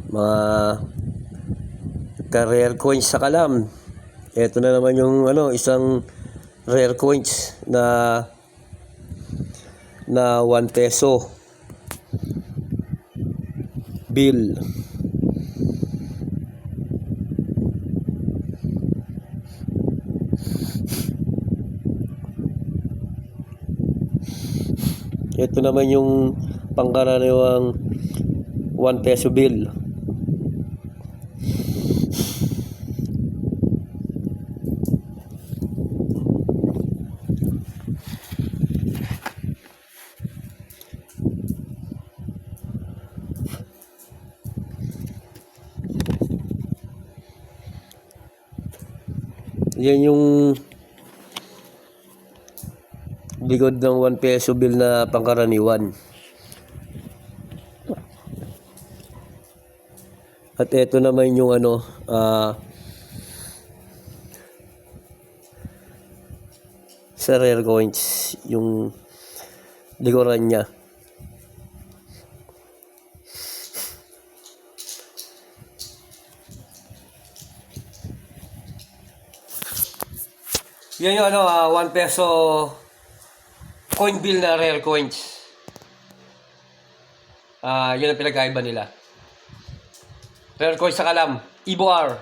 mga ka-rare coins sa kalam. Ito na naman yung isang rare coins na 1 peso bill. Ito naman yung pangkaraniwang 1 peso bill. Yan yung likod ng 1 peso bill na pangkaraniwan. At ito naman yung sa rare coins, yung likuran niya. Yan yung 1 peso coin bill na rare coins. Yun ang pinagkaiba nila. Rare coins sa kalam, Ibo R.